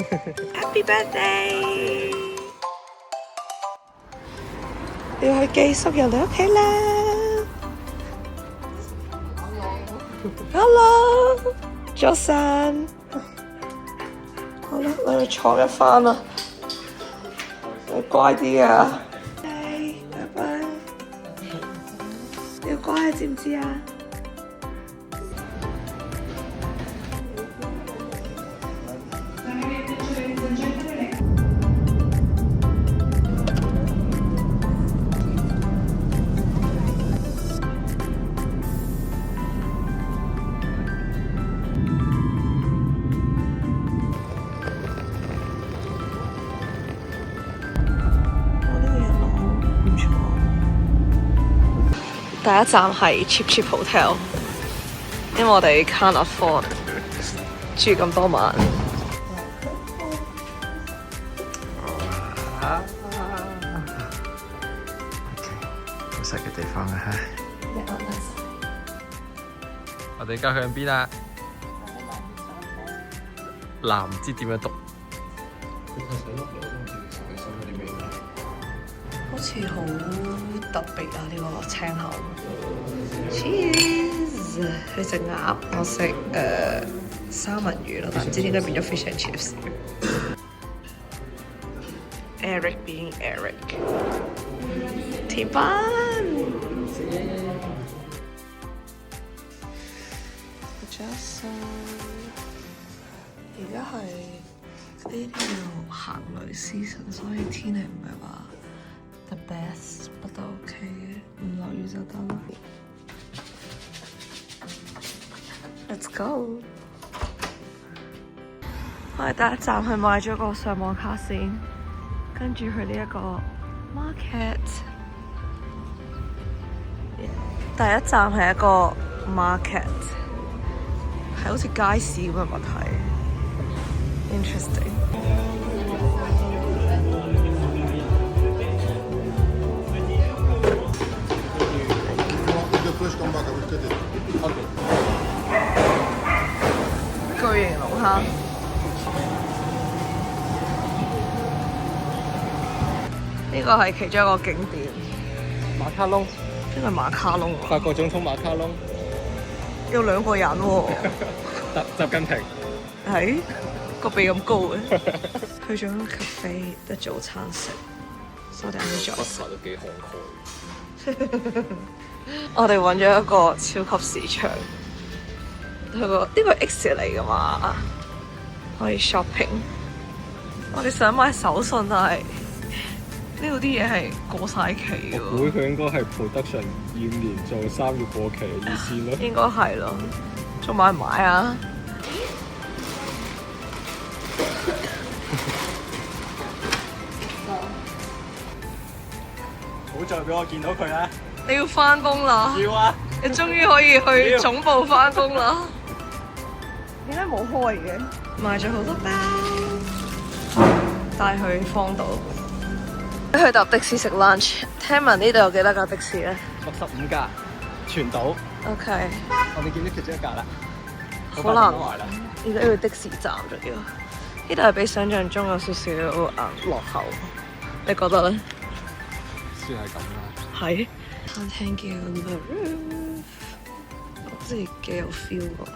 Happy birthday！要去寄宿人哋屋企啦。Hello， 早晨。好啦，你去坐一番啦。你乖啲啊。拜拜。你要乖，知唔知啊？第一站係 Cheap Hotel， 因為我哋 can't afford 住咁多晚。好細嘅地方啊！我哋而家向邊啊？嗱，唔知點樣讀。好似好特別啊！呢、個青口 ，cheese， 佢食鴨，我食三文魚咯，但唔知點解變咗 fish and chips。Eric being Eric， 甜品。而家係呢啲叫行雷 season， 所以天氣唔係話the best， 不過 OK 嘅，唔落雨就得啦。Let's go！ 我哋第一站係買咗個上網卡先，跟住去呢一個 market。第一站係一個 market， 係好似街市咁嘅物體。Interesting。巨型龍蝦，呢個係其中一個景點。馬卡龍，呢個係馬卡龍喎。法國總統馬卡龍，有兩個人喎。習近平。係個鼻咁高嘅。去咗咖啡得早餐食，所以我哋喺度做。都幾慷慨。我哋揾咗一個超級市場，呢個 X 嚟噶嘛，可以 shopping。我哋想買手信，但係呢度啲嘢係過晒期嘅。我估佢應該係 production 2年做3月過期嘅意思咯。應該係咯，仲買唔買啊？好在俾我見到佢啦！你要返工啦！要啊！你終於可以去總部返工啦！點解冇開嘅？買咗好多包，帶去荒島。去搭的士食 lunch， 聽聞呢度有幾多架的士咧65架，全島。OK， 我哋見到其中一架啦。好難玩啦！而家要的士站仲要，呢度係比想象中有少少落後，你覺得咧？算係咁啦。係。餐廳叫 The Roof， 好似幾有 feel 喎，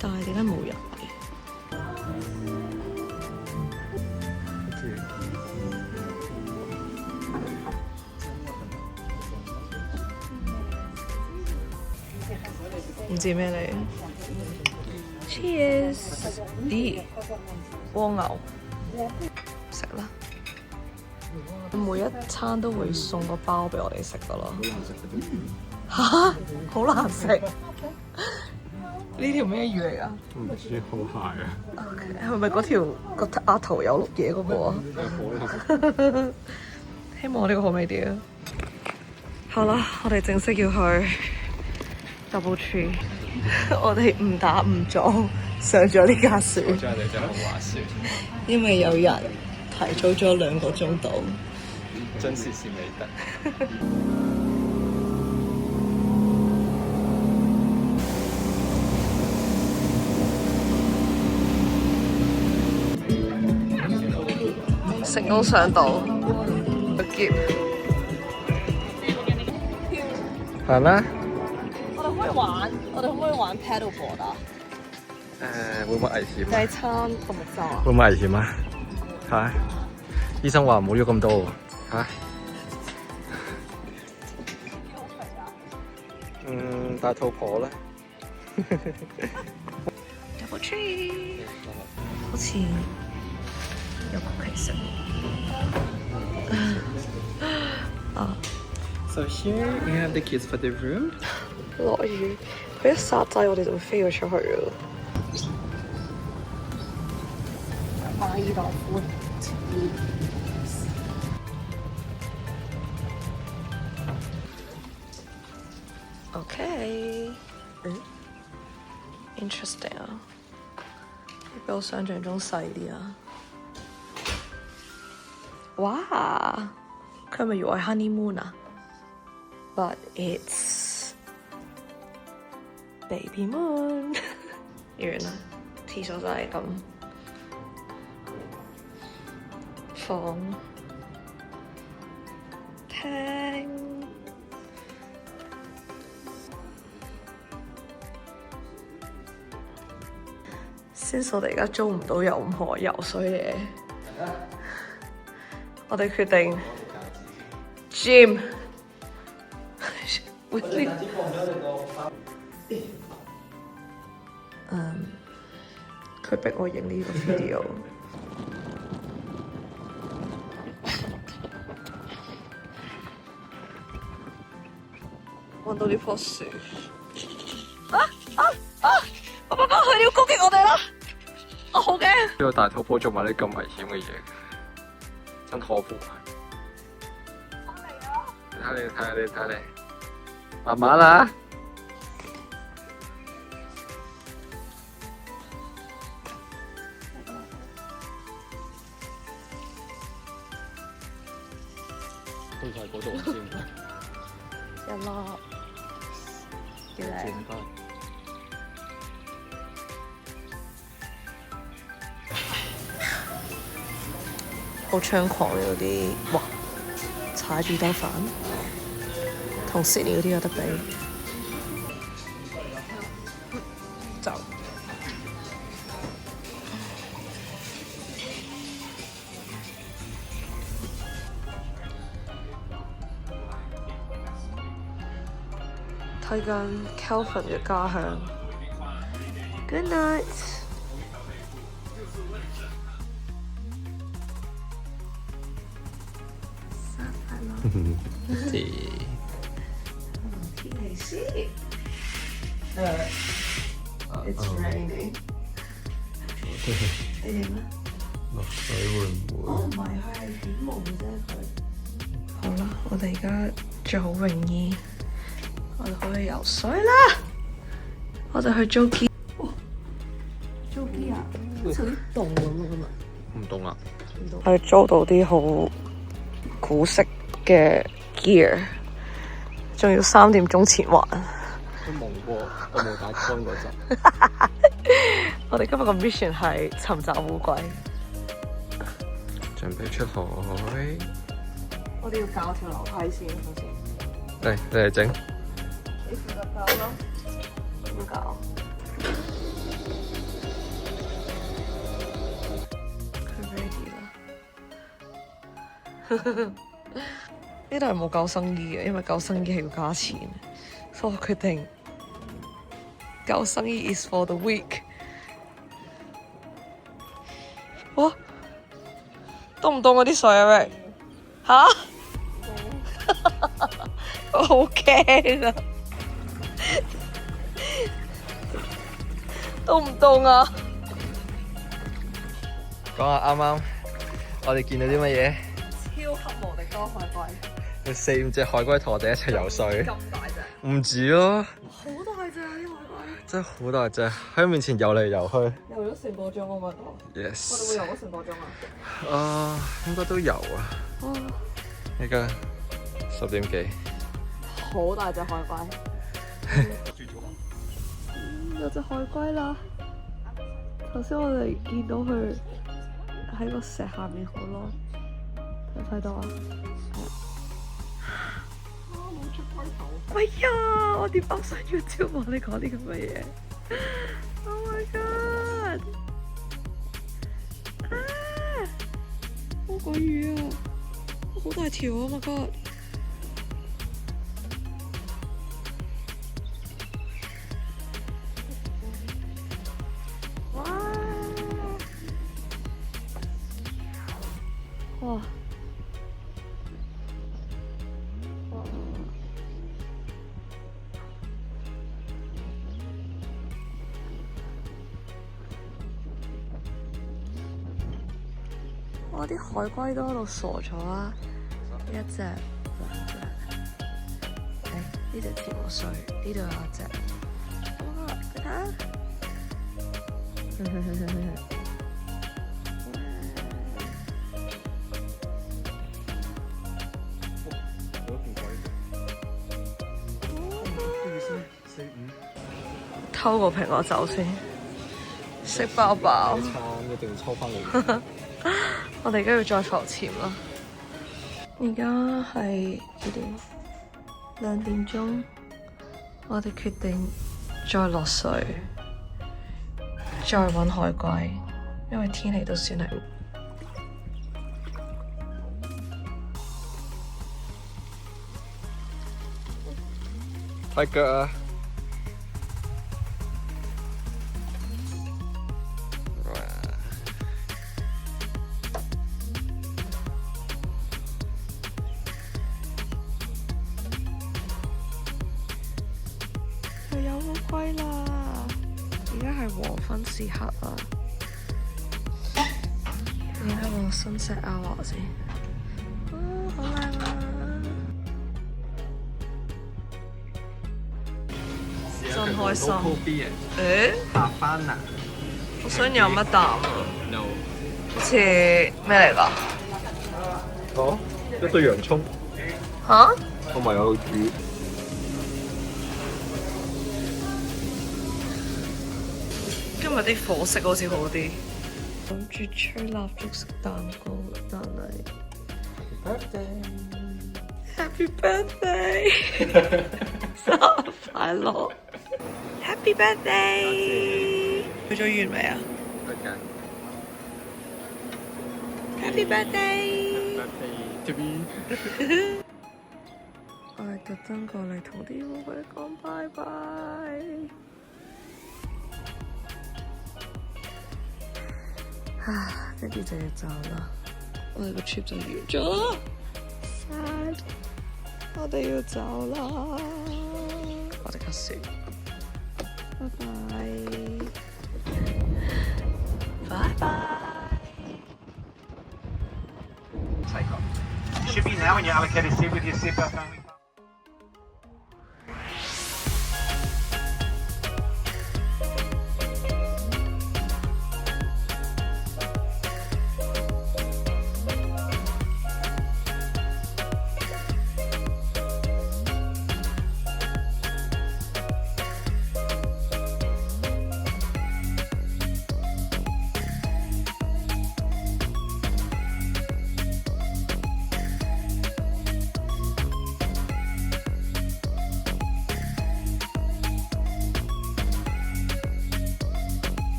但係點解冇人嘅？唔知咩嚟 ？Cheers！ 咦，蝸牛，食啦！每一餐都會送個包俾我哋食噶咯。嚇，好難食！呢條咩魚嚟㗎？唔知好蟹啊！ OK， 係咪嗰條個額頭有碌嘢嗰個啊？希望呢個好味啲啊！好啦，我哋正式要去 DoubleTree， 我哋誤打誤撞上咗呢架船。好在你真係好划算，因為有人提早咗2個鐘到。真是美德。成功上到個劫。行啦。我哋可以玩，我哋可唔可以玩 paddleboard 啊？會唔會危險啊？計餐獨木舟啊？會唔會危險啊？嚇！醫生話唔好喐咁多喎。嚇！大肚婆咧。Double tree， 好似有曲奇食。啊！ So here we have the kids for the room。落雨，佢一剎掣，我哋就會飛咗出去㗎啦。馬爾代夫。Okay，interesting 啊，比我想象中細啲啊！哇，佢係咪以為 honeymoon 啊 ？But it's baby moon 完啦，廁所就係咁，房廳。先我哋而家租唔到任何游水嘢，我哋決定 gym。佢逼我影呢個 video。揾到呢棵樹。我爸爸佢要攻擊我哋啦！我好驚。呢個大肚婆做埋啲咁危險嘅嘢，真可怖。我嚟啦！睇下你，慢慢啦。去晒嗰度先。一粒，幾靚。好猖狂嘅嗰啲，哇！踩住兜飯，同悉尼嗰啲有得比。走。睇緊 Kelvin 嘅家鄉。Good night。天氣師。It's raining。你點咧？落水會唔會？唔係，佢係點霧啫佢。好啦，我哋而家着好泳衣，我哋可以游水啦。我哋去租機。哇！租機啊，好似有啲凍咁啊今日。唔凍啊！我哋租到啲好古式嘅 gear， 仲要3點鐘前還。都蒙過，我冇打 con 嗰陣。我哋今日個 mission 係尋找烏龜。準備出海。我哋要搞條樓梯先，首先。嚟，你嚟整。你負責搞咯。點搞？佢 ready 啦。呢度係冇救生衣嘅，因為救生衣係要加錢，所以我決定救生衣 is for the weak。哇！凍唔凍啊啲水啊喂？吓？我好驚啊！凍唔凍啊？講下啱啱我哋見到啲乜嘢？超級無敵多海龜。有4、5隻海龜同我哋一齊游水。咁大隻？唔止咯。好大隻啊啲海龜！真係好大隻，喺面前游嚟游去。游咗成個鐘啊嘛Yes。我哋會游咗成個鐘啊？應該都有啊。而家10點幾。好大隻海龜。有隻海龜啦！頭先我哋見到佢喺個石下面好咯。有睇到啊？喂呀！我點解想要招望你講啲咁嘅嘢 ？Oh my god！ 啊！好鬼魚啊！好大條啊 ！My god！ 哇！哇！我啲海龜都喺度傻咗啊！一隻、兩隻，呢隻跳水，呢度有一隻。哇！你睇下，偷個蘋果走先，食飽飽。餐一定要抽翻嚟。我哋而家要再浮潛啦。而家係幾點？2點鐘。我哋決定再落水，再搵海龜，因為天氣都算係。睇腳啊！又有烏龜啦！而家係黃昏時刻啊！影下個sunset hour先。好靚啊！真開心。白班啊！我想飲一啖啊！ No。好似咩嚟㗎？哦，一堆洋葱，吓？同埋有魚。今日啲伙食好似好啲。諗住吹蠟燭食蛋糕，但係 Happy Birthday， 生日快樂 Happy Birthday， 去咗醫院未啊？Happy Birthday， 我係特登過嚟同啲烏龜講拜拜。跟住就要走啦，我哋個 trip 就完咗。sad， 我哋要走啦，我哋 cut 線，拜拜，拜拜。You should be now when you allocate a seat with your seatbelt on.